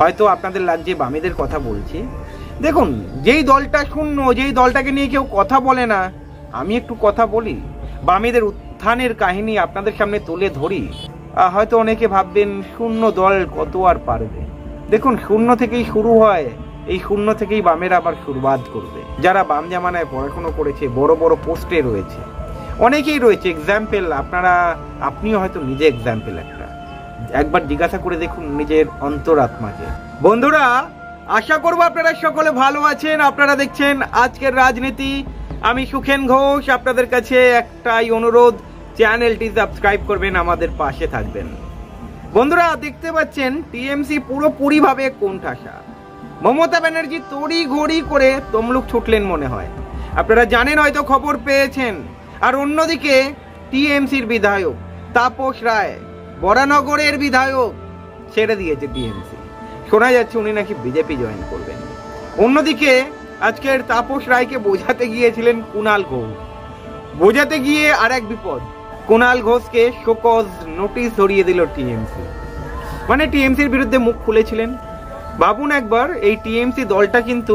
হয়তো আপনাদের লাগছে বামেদের কথা বলছি। দেখুন, যেই দলটা শূন্য, যেই দলটাকে নিয়ে কেউ কথা বলে না, আমি একটু কথা বলি, বামেদের উত্থানের কাহিনী আপনাদের সামনে তুলে ধরি। হয়তো অনেকে ভাববেন শূন্য দল কত আর পারবে। দেখুন, শূন্য থেকেই শুরু হয়, এই শূন্য থেকেই বামেরা আবার শুরুবাত করবে। যারা বাম জামানায় পড়াশোনা করেছে, বড় বড় পোস্টে রয়েছে, অনেকেই রয়েছে এক্সাম্পল। আপনিও হয়তো নিজে এক্সাম্পল একবার জিজ্ঞাসা করে দেখুন নিজের অন্তরাত্মাকে। বন্ধুরা, আশা করবো আপনারা সকলে ভালো আছেন। আপনারা দেখছেন আজকের রাজনীতি। আমি সুখেন ঘোষ। আপনাদের কাছে একটাই অনুরোধ, চ্যানেলটি সাবস্ক্রাইব করবেন, আমাদের পাশে থাকবেন। বন্ধুরা, দেখতে পাচ্ছেন টিএমসি পুরোপুরি ভাবে কোণঠাসা। মমতা ব্যানার্জি তড়ি ঘড়ি করে তমলুক ছুটলেন মনে হয়। আপনারা জানেন, হয়তো খবর পেয়েছেন। আর অন্যদিকে টিএমসির বিধায়ক তাপস রায়, বরানগরের বিধায়ক, ছেড়ে দিয়েছে টিএমসি। শোনা যাচ্ছে উনি নাকি বিজেপি জয়েন করবেন। অন্যদিকে আজকের তাপস রায়কে বোঝাতে গিয়েছিলেন কুণাল ঘোষ। বোঝাতে গিয়ে আর এক বিপদ, কুণাল ঘোষকে শোকজ নোটিশ ধরিয়ে দিল টিএমসি। মানে টিএমসির বিরুদ্ধে মুখ খুলেছিলেন। ভাবুন একবার, এই টিএমসি দলটা কিন্তু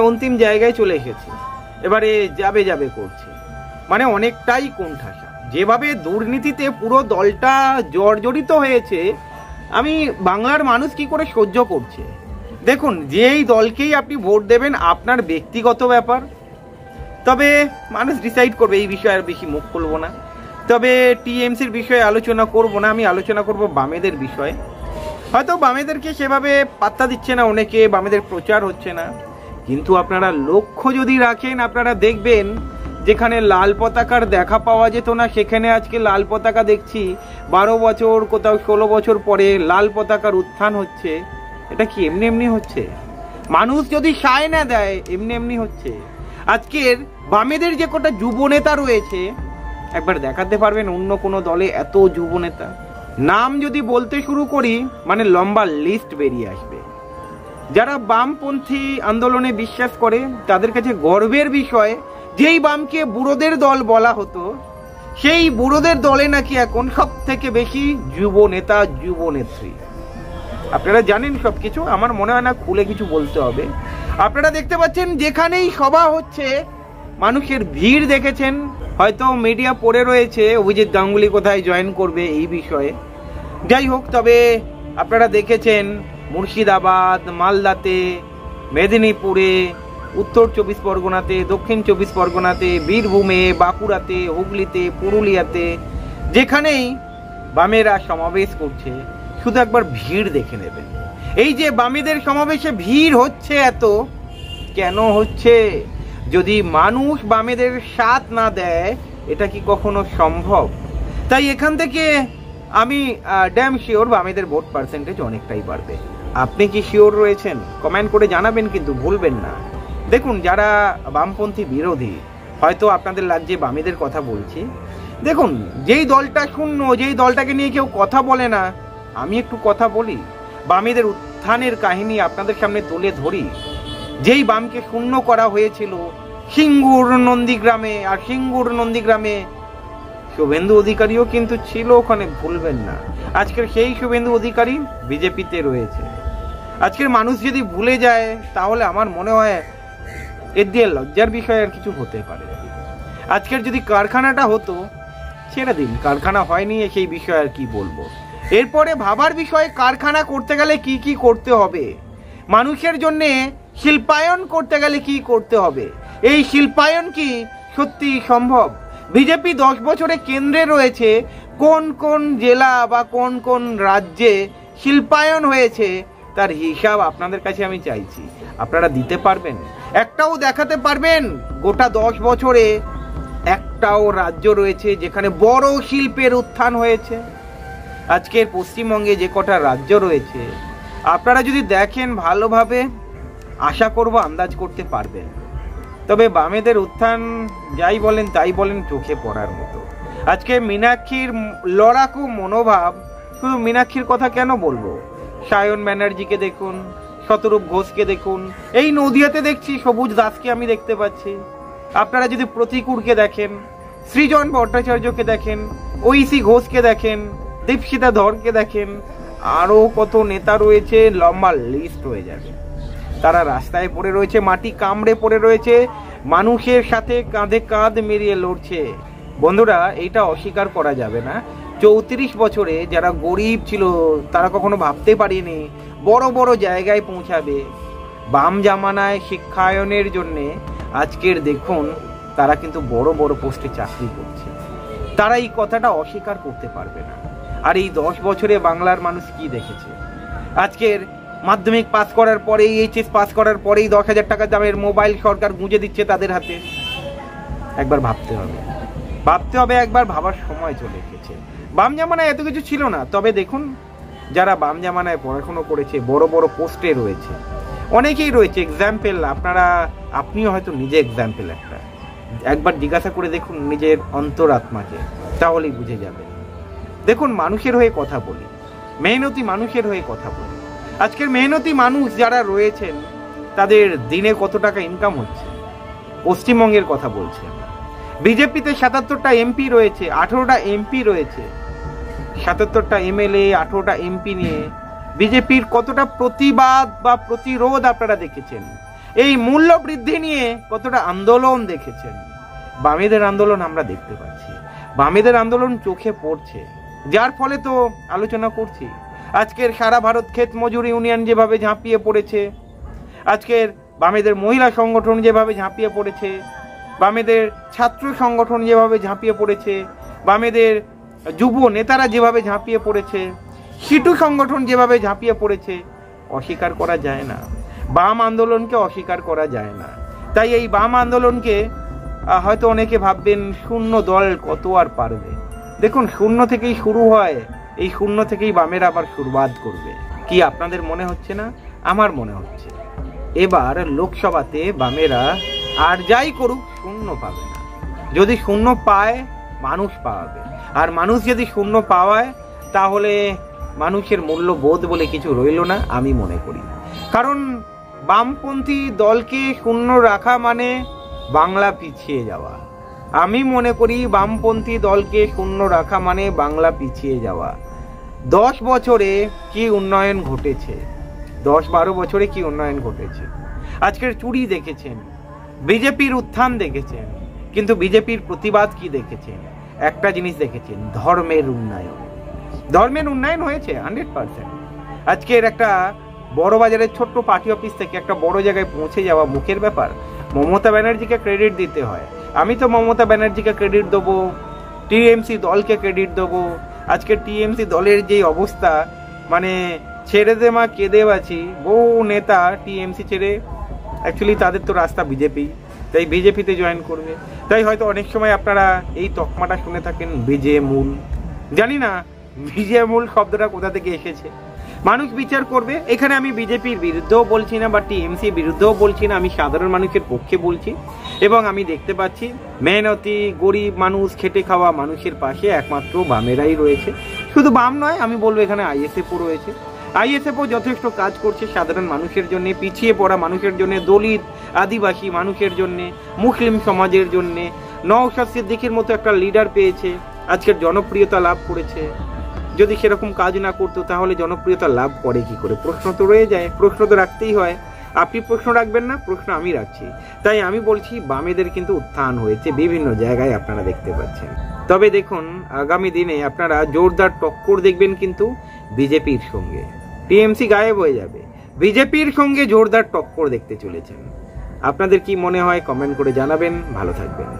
অন্তিম জায়গায় চলে এসেছে। এবারে যাবে যাবে করছে, মানে অনেকটাই কোণঠাসা। যেভাবে দুর্নীতিতে পুরো দলটা জর্জরিত হয়েছে, আমি বাংলার মানুষ কি করে সহ্য করছে। দেখুন, যেই দলকেই আপনি ভোট দেবেন আপনার ব্যক্তিগত ব্যাপার, তবে মানুষ ডিসাইড করবে। এই বিষয়ে আর বেশি মুখ খুলবো না। তবে টিএমসির বিষয়ে আলোচনা করব না, আমি আলোচনা করব বামেদের বিষয়ে। হয়তো বামেদেরকে সেভাবে পাত্তা দিচ্ছে না অনেকে, বামেদের প্রচার হচ্ছে না। কিন্তু আপনারা লক্ষ্য যদি রাখেন, আপনারা দেখবেন যেখানে লাল পতাকার দেখা পাওয়া যেত না, সেখানে আজকে লাল পতাকা দেখছি। 12 বছর, কোথাও 16 বছর পরে লাল পতাকার উত্থান হচ্ছে। এটা কি এমনি এমনি হচ্ছে? মানুষ যদি সায় না দেয়, এমনি এমনি হচ্ছে? আজকের বামেদের যে কটা যুব নেতা রয়েছে, একবার দেখাতে পারবেন অন্য কোনো দলে এত যুব নেতা? নাম যদি বলতে শুরু করি, মানে লম্বা লিস্ট বেরিয়ে আসবে। যারা বামপন্থী আন্দোলনে বিশ্বাস করে, তাদের কাছে গর্বের বিষয়, যেই বামকে বুড়োদের দল বলা হতো, সেই বুড়োদের দলে নাকি এখন সব থেকে বেশি যুব নেতা, যুব নেত্রী। আপনারা জানেন সবকিছু, আমার মনে হয় না খুলে কিছু বলতে হবে। আপনারা দেখতে পাচ্ছেন যেখানেই সভা হচ্ছে মানুষের ভিড় দেখেছেন। হয়তো মিডিয়া পড়ে রয়েছে অভিজিৎ গাঙ্গুলি কোথায় জয়েন করবে এই বিষয়ে। যাই হোক, তবে আপনারা দেখেছেন মুর্শিদাবাদ, মালদাতে, মেদিনীপুরে, উত্তর 24 পরগনাতে, দক্ষিণ 24 পরগনাতে, বীরভূমে, বাঁকুড়াতে, হুগলিতে, পুরুলিয়াতে, যেখানেই বামেরা সমাবেশ করছে, শুধু একবার ভিড় দেখে নেবেন। এই যে বামেদের সমাবেশে ভিড় হচ্ছে, এত কেন হচ্ছে? যদি মানুষ বামেদের সাথ না দেয়, এটা কি কখনো সম্ভব? তাই এখান থেকে আমি ড্যাম শিওর বামেদের ভোট পার্সেন্টেজ অনেকটাই বাড়বে। আপনি কি শিওর রয়েছেন? কমেন্ট করে জানাবেন, কিন্তু ভুলবেন না। দেখুন, যারা বামপন্থী বিরোধী, হয়তো আপনাদের লাগছে বামেদের কথা বলছি। দেখুন, যেই দলটা শূন্য, যেই দলটাকে নিয়ে কেউ কথা বলে না, আমি একটু কথা বলি, বামেদের উত্থানের কাহিনী আপনাদের সামনে তুলে ধরি। যেই বামকে শূন্য করা হয়েছিল সিঙ্গুর নন্দীগ্রামে, আর সিঙ্গুর নন্দীগ্রামে শুভেন্দু অধিকারীও কিন্তু ছিল ওখানে, ভুলবেন না। আজকের সেই শুভেন্দু অধিকারী বিজেপিতে রয়েছে। আজকের মানুষ যদি ভুলে যায়, তাহলে আমার মনে হয় এর দিয়ে লজ্জার বিষয় আর কিছু হতে পারে। আজকের যদি কারখানাটা হতো, ছেড়ে দিন, কারখানা হয়নি, সেই বিষয়ে আর কি বলবো। এরপরে ভাবার বিষয়, কারখানা করতে গেলে কি কি করতে হবে, মানুষের জন্য শিল্পায়ন করতে গেলে কি করতে হবে, এই শিল্পায়ন কি সত্যি সম্ভব? বিজেপি 10 বছরে কেন্দ্রে রয়েছে, কোন কোন জেলা বা কোন কোন রাজ্যে শিল্পায়ন হয়েছে, তার হিসাব আপনাদের কাছে আমি চাইছি। আপনারা দিতে পারবেন? একটাও দেখাতে পারবেন গোটা 10 বছরে একটাও রাজ্য রয়েছে যেখানে বড় শিল্পের উত্থান হয়েছে? আজকের পশ্চিমবঙ্গে যে কটা রাজ্য রয়েছে, আপনারা যদি দেখেন ভালোভাবে, আশা করব আন্দাজ করতে পারবেন। তবে বামেদের উত্থান যাই বলেন তাই বলেন, চোখে পড়ার মতো। আজকে মীনাক্ষীর লড়াকু মনোভাব, শুধু মীনাক্ষীর কথা কেন বলবো, সায়ন ব্যানার্জিকে দেখুন, শতরূপ ঘোষকে দেখুন, এই নদিয়াতে দেখছি সবুজ দাসকে আমি দেখতে পাচ্ছি। আপনারা যদি প্রতিকূরকে দেখেন, সৃজন ভট্টাচার্যকে দেখেন, ঐশী ঘোষকে দেখেন, দীপশিতা ধরকে দেখেন, আরো কত নেতা রয়েছে, লম্বা লিস্ট হয়ে যাবে। তারা রাস্তায় পড়ে রয়েছে, মাটি কামড়ে পড়ে রয়েছে, মানুষের সাথে কাঁধে কাঁধ মিলিয়ে লড়ছে। বন্ধুরা, এটা অস্বীকার করা যাবে না। 34 বছরে যারা গরিব ছিল তারা কখনো ভাবতে পারেনি বড় বড় জায়গায় পৌঁছাবে। বাম জামানায় শিক্ষায়নের জন্যে আজকের দেখুন তারা কিন্তু বড় বড় পোস্টে চাকরি করছে। তারা এই কথাটা অস্বীকার করতে পারবে না। আর এই 10 বছরে বাংলার মানুষ কি দেখেছে? আজকের মাধ্যমিক পাস করার পরেই, এইচএস পাস করার পরেই 10,000 টাকা দামের মোবাইল সরকার গুঁজে দিচ্ছে তাদের হাতে। একবার ভাবতে হবে, একবার ভাবার সময় চলে এসেছে। বাম জামানায় এত কিছু ছিল না। তবে দেখুন, যারা বাম জামানায় পড়াশোনা করেছে, বড় বড় পোস্টে রয়েছে, অনেকেই রয়েছে। এক্সাম্পল আপনিও হয়তো নিজে এক্সাম্পল একবার জিজ্ঞাসা করে দেখুন নিজের অন্তরাত্মাকে, তাহলেই বুঝে যাবে। দেখুন, মানুষের হয়ে কথা বলি, মেহনতি মানুষের হয়ে কথা বলি। আজকের মেহনতি মানুষ যারা রয়েছেন তাদের দিনে কত টাকা ইনকাম হচ্ছে, পশ্চিমবঙ্গের কথা বলছেন। বিজেপিতে 77টা এমপি রয়েছে, 18টা এমপি রয়েছে, 77টা এমএলএ, 18টা এমপি নিয়ে বিজেপির কতটা প্রতিবাদ বা প্রতিরোধ আপনারা দেখেছেন। এই মূল্য বৃদ্ধি নিয়ে কতটা আন্দোলন দেখেছেন। বামেদের আন্দোলন আমরা দেখতে পাচ্ছি, বামেদের আন্দোলন চোখে পড়ছে, যার ফলে তো আলোচনা করছি। আজকের সারা ভারত ক্ষেত মজুর ইউনিয়ন যেভাবে ঝাঁপিয়ে পড়েছে, আজকের বামেদের মহিলা সংগঠন যেভাবে ঝাঁপিয়ে পড়েছে, বামেদের ছাত্র সংগঠন যেভাবে ঝাঁপিয়ে পড়েছে, বামেদের যুব নেতারা যেভাবে ঝাঁপিয়ে পড়েছে, সিটু সংগঠন যেভাবে ঝাঁপিয়ে পড়েছে, অস্বীকার করা যায় না। বাম আন্দোলনকে অস্বীকার করা যায় না। তাই এই বাম আন্দোলনকে হয়তো অনেকে ভাববেন শূন্য দল কত আর পারবে। দেখুন, শূন্য থেকেই শুরু হয়, এই শূন্য থেকেই বামেরা আবার শুরুয়াত করবে। কি আপনাদের মনে হচ্ছে না? আমার মনে হচ্ছে এবার লোকসভাতে বামেরা আর যাই করুক শূন্য পাবে না। যদি শূন্য পায়, মানুষ পাওয়াবে। আর মানুষ যদি শূন্য পাওয়ায়, তাহলে মানুষের মূল্যবোধ বলে কিছু রইল না, আমি মনে করি। কারণ বামপন্থী দলকে শূন্য রাখা মানে বাংলা পিছিয়ে যাওয়া। আমি মনে করি বামপন্থী দলকে শূন্য রাখা মানে বাংলা পিছিয়ে যাওয়া। 10 বছরে কি উন্নয়ন ঘটেছে, 10-12 বছরে কি উন্নয়ন ঘটেছে। আজকের চুরি দেখেছেন, বিজেপির উত্থান দেখেছেন, কিন্তু বিজেপির প্রতিবাদ কি দেখেছেন? একটা জিনিস দেখেছেন, ধর্মের উন্নয়ন। ধর্মের উন্নয়ন হয়েছে 100%। আজকের একটা বড় বাজারের ছোট্ট পার্টি অফিস থেকে একটা বড় জায়গায় পৌঁছে যাওয়া মুখের ব্যাপার। মমতা ব্যানার্জিকে ক্রেডিট দিতে হয়। আমি তো মমতা ব্যানার্জিকে ক্রেডিট দেবো, টিএমসি দলকে ক্রেডিট দেবো। আজকে টিএমসি দলের যে অবস্থা, মানে ছেড়ে দে মা কেঁদে বাঁচি, বহু নেতা টিএমসি ছেড়ে, অ্যাকচুয়ালি তাদের তো রাস্তা বিজেপি, তাই বিজেপিতে জয়েন করবে। তাই হয়তো অনেক সময় আপনারা এই তকমাটা শুনে থাকেন বিজে মূল। জানি না বিজে মূল শব্দটা কোথা থেকে এসেছে, মানুষ বিচার করবে। এখানে আমি বিজেপির বিরুদ্ধেও বলছি না বা টিএমসির বিরুদ্ধেও বলছি না, আমি সাধারণ মানুষের পক্ষে বলছি। এবং আমি দেখতে পাচ্ছি মেহনতি গরিব মানুষ, খেটে খাওয়া মানুষের পাশে একমাত্র বামেরাই রয়েছে। শুধু বাম নয়, আমি বলবো এখানে আইএসএফও রয়েছে। আইএসএফও যথেষ্ট কাজ করছে সাধারণ মানুষের জন্য, পিছিয়ে পড়া মানুষের জন্য, দলিত আদিবাসী মানুষের জন্য, মুসলিম সমাজের জন্য। নওশাদ সিদ্দিকীর মতো একটা লিডার পেয়েছে, আজকের জনপ্রিয়তা লাভ করেছে। যদি সেরকম কাজ না করতো তাহলে জনপ্রিয়তা লাভ করে কি করে? প্রশ্ন তো রয়ে যায়, প্রশ্ন তো রাখতেই হয়। আপনি প্রশ্ন রাখবেন না, প্রশ্ন আমি রাখছি। তাই আমি বলছি বামেদের কিন্তু উত্থান হয়েছে বিভিন্ন জায়গায়, আপনারা দেখতে পাচ্ছেন। তবে দেখুন, আগামী দিনে আপনারা জোরদার টক্কর দেখবেন কিন্তু বিজেপির সঙ্গে। টিএমসি গায়েব হয়ে যাবে, বিজেপির সঙ্গে জোরদার টক্কর দেখতে চলেছেন। আপনাদের কি মনে হয় কমেন্ট করে জানাবেন। ভালো থাকবেন।